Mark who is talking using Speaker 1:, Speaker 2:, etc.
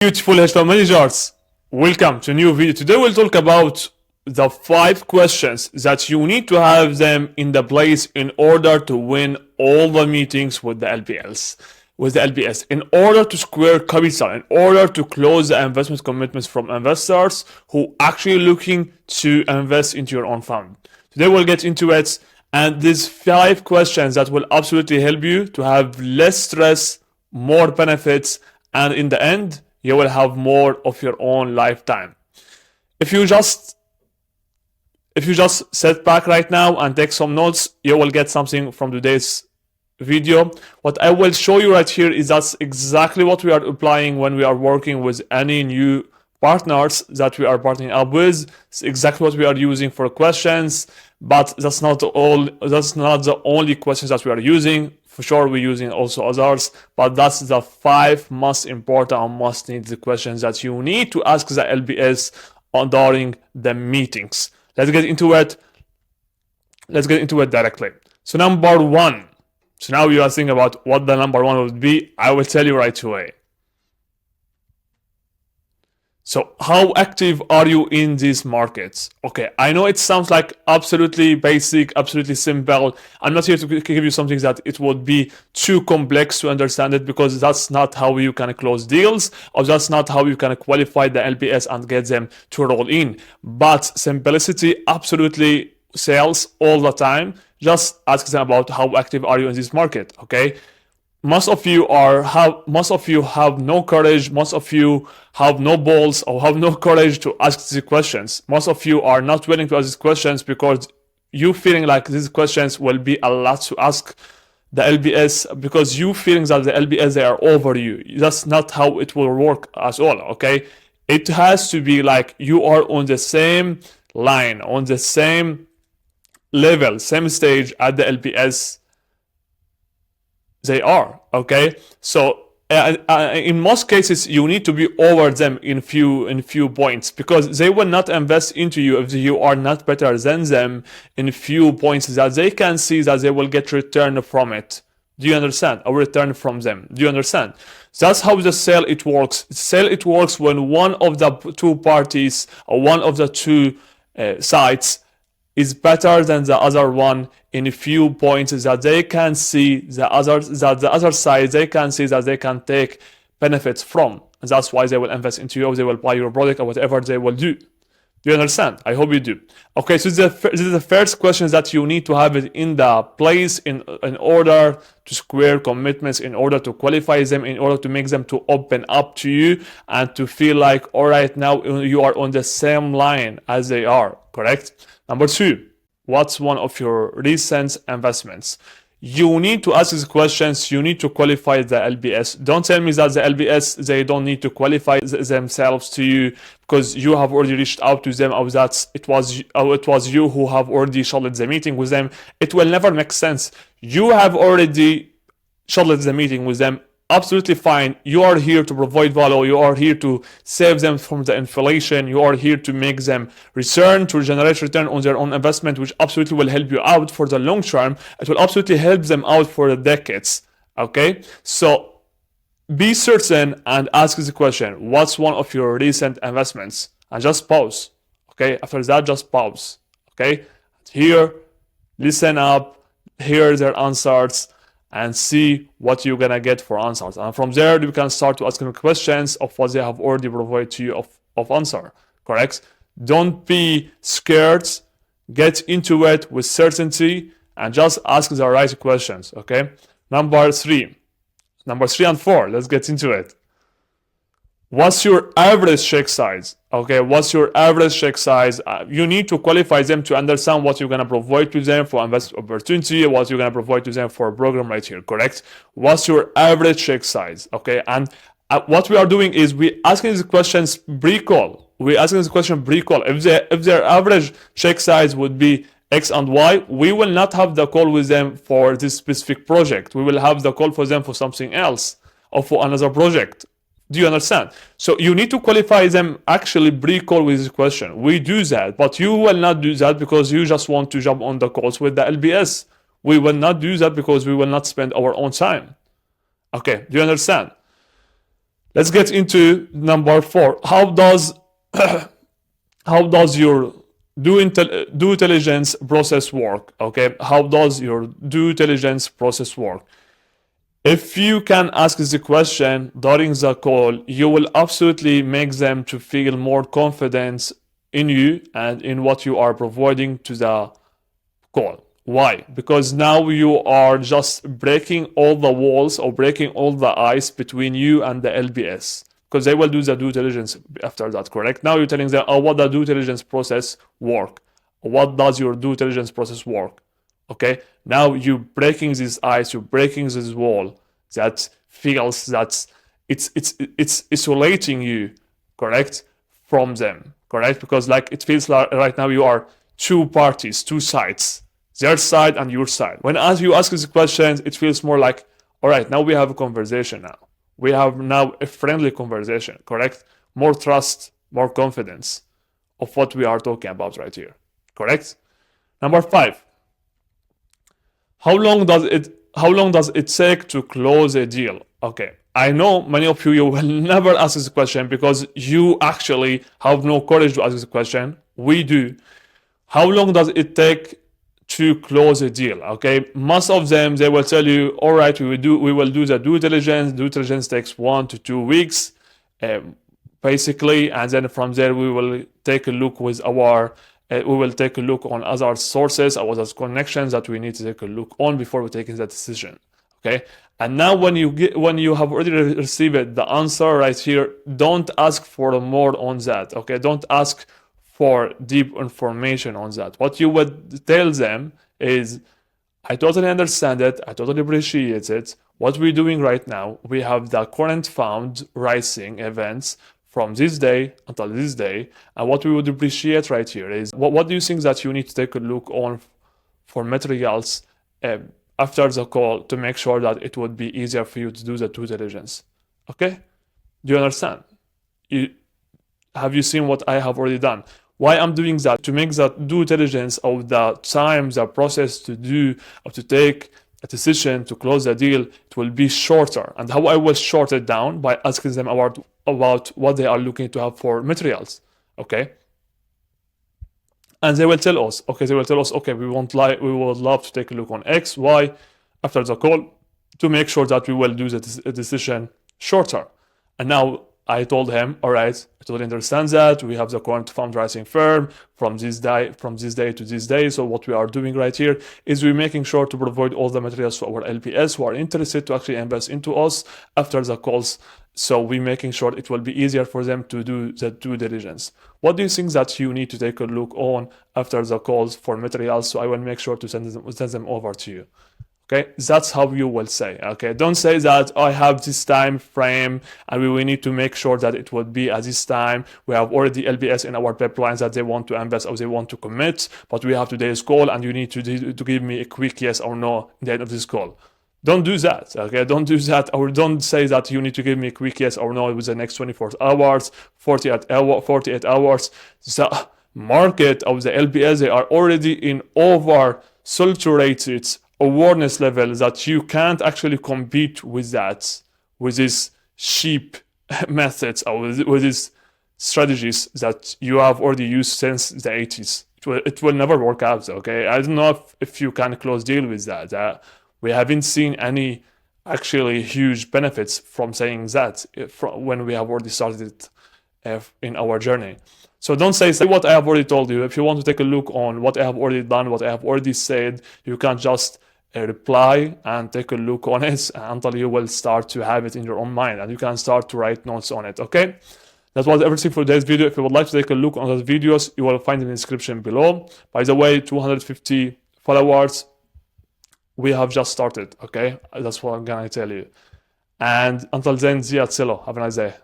Speaker 1: Beautiful hedge fund managers, welcome to a new video. Today we'll talk about the 5 questions that you need to have them in the place in order to win all the meetings with the LPS, in order to square capital, in order to close the investment commitments from investors who actually looking to invest into your own fund. Today we'll get into it, and these 5 questions that will absolutely help you to have less stress, more benefits, and in the end you will have more of your own lifetime. If you just sit back right now and take some notes, you will get something from today's video. What I will show you right here is that's exactly what we are applying when we are working with any new partners that we are partnering up with. It's exactly what we are using for questions, but that's not the only questions that we are using. For sure, we're using also others, but that's the 5 most important and most needed questions that you need to ask the LBS during the meetings. Let's get into it directly. So number 1. So now you are thinking about what the number 1 would be. I will tell you right away. So how active are you in these markets? Okay, I know it sounds like absolutely basic, absolutely simple. I'm not here to give you something that it would be too complex to understand it, because that's not how you can close deals, or that's not how you can qualify the LPS and get them to roll in. But simplicity absolutely sells all the time. Just ask them about how active are you in this market, okay? Most of you have no courage, most of you have no balls or have no courage to ask these questions. Most of you are not willing to ask these questions because you feeling like these questions will be a lot to ask the LBS, because you feeling that the LBS, they are over you. That's not how it will work at all, okay? It has to be like you are on the same line, on the same level, same stage at the LBS they are, okay? So in most cases you need to be over them in few points, because they will not invest into you if you are not better than them in few points that they can see that they will get return from it. Do you understand? A return from them. Do you understand? That's how the sale it works. It works when one of the 2 parties or one of the 2 sides is better than the other one in a few points that they can see the other side they can see that they can take benefits from. And that's why they will invest into you, they will buy your product or whatever they will do. Do you understand? I hope you do. Okay, so this is the first question that you need to have it in the place in order to square commitments, in order to qualify them, in order to make them to open up to you and to feel like, all right, now you are on the same line as they are, correct? Number 2, what's one of your recent investments? You need to ask these questions. You need to qualify the LBS. Don't tell me that the LBS, they don't need to qualify themselves to you because you have already reached out to them, or that it was you who have already scheduled the meeting with them. It will never make sense. You have already scheduled the meeting with them. Absolutely fine. You are here to provide value. You are here to save them from the inflation. You are here to make them to generate return on their own investment, which absolutely will help you out for the long term. It will absolutely help them out for the decades. Okay? So be certain and ask the question, what's one of your recent investments? And just pause. Okay? After that, just pause. Okay? Here, listen up, hear their answers, and see what you're gonna get for answers. And from there, you can start to ask them questions of what they have already provided to you of answer, correct? Don't be scared. Get into it with certainty and just ask the right questions, okay? Number 3 and 4, let's get into it. What's your average check size? Okay, what's your average check size? You need to qualify them to understand what you're going to provide to them for investment opportunity, what you're going to provide to them for a program right here, correct? What's your average check size? Okay, and what we are doing is we're asking these questions pre-call. We're asking this question pre-call. If their average check size would be X and Y, we will not have the call with them for this specific project. We will have the call for them for something else or for another project. Do you understand? So you need to qualify them actually pre-call with this question. We do that, but you will not do that because you just want to jump on the calls with the LBS. We will not do that because we will not spend our own time. Okay, do you understand? Let's get into number 4. How does your due diligence process work? Okay, how does your due diligence process work? If you can ask the question during the call, you will absolutely make them to feel more confidence in you and in what you are providing to the call. Why? Because now you are just breaking all the walls or breaking all the ice between you and the LBS. Because they will do the due diligence after that, correct? Now you're telling them, oh, what the due diligence process work? What does your due diligence process work? Okay? Now you're breaking this ice, you're breaking this wall that feels that it's isolating you, correct? From them, correct? Because like it feels like right now you are two parties, two sides, their side and your side. When as you ask these questions, it feels more like, all right, now we have a conversation now. We have now a friendly conversation, correct? More trust, more confidence of what we are talking about right here, correct? Number 5, how long does it take to close a deal? Okay, I know many of you will never ask this question because you actually have no courage to ask this question. We do. How long does it take to close a deal? Okay, most of them they will tell you, all right, we will do the due diligence. Due diligence takes 1 to 2 weeks, basically, and then from there we will take a look with our we will take a look on other sources, other connections that we need to take a look on before we taking that decision. Okay, and now when you have already received the answer right here, don't ask for more on that. Okay, don't ask for deep information on that. What you would tell them is, I totally understand it, I totally appreciate it. What we're doing right now, we have the current fund rising events from this day until this day, and what we would appreciate right here is, what do you think that you need to take a look on for materials after the call to make sure that it would be easier for you to do the due diligence? Okay, do you understand? Have you seen what I have already done? Why I'm doing that? To make that due diligence of the time, the process to do, or to take a decision to close the deal, it will be shorter. And how I will short it down by asking them about what they are looking to have for materials. Okay. And they will tell us, okay, we would love to take a look on X, Y after the call to make sure that we will do the decision shorter. And now I told him, all right, I totally understand that. We have the current fundraising firm from this day to this day. So what we are doing right here is we're making sure to provide all the materials to our LPS who are interested to actually invest into us after the calls. So we're making sure it will be easier for them to do the due diligence. What do you think that you need to take a look on after the calls for materials? So I will make sure to send them over to you. Okay, that's how you will say. Okay, don't say that I have this time frame and we will need to make sure that it would be at this time. We have already LBS in our pipelines that they want to invest or they want to commit, but we have today's call and you need to give me a quick yes or no at the end of this call. Don't do that. Okay, don't do that, or don't say that you need to give me a quick yes or no within the next 24 hours, 48 hours. The market of the LBS, they are already in over saturated awareness level that you can't actually compete with that, with these cheap methods or with these strategies that you have already used since the 80s. It will never work out. Okay, I don't know if you can close deal with that. We haven't seen any actually huge benefits from saying that when we have already started in our journey. So don't say what I have already told you. If you want to take a look on what I have already done, what I have already said, you can just reply and take a look on it until you will start to have it in your own mind and you can start to write notes on it. Okay, that was everything for today's video. If you would like to take a look on those videos, you will find in the description below. By the way, 250 followers, we have just started. Okay, that's what I'm gonna tell you. And until then, Ziad, Selo, have a nice day.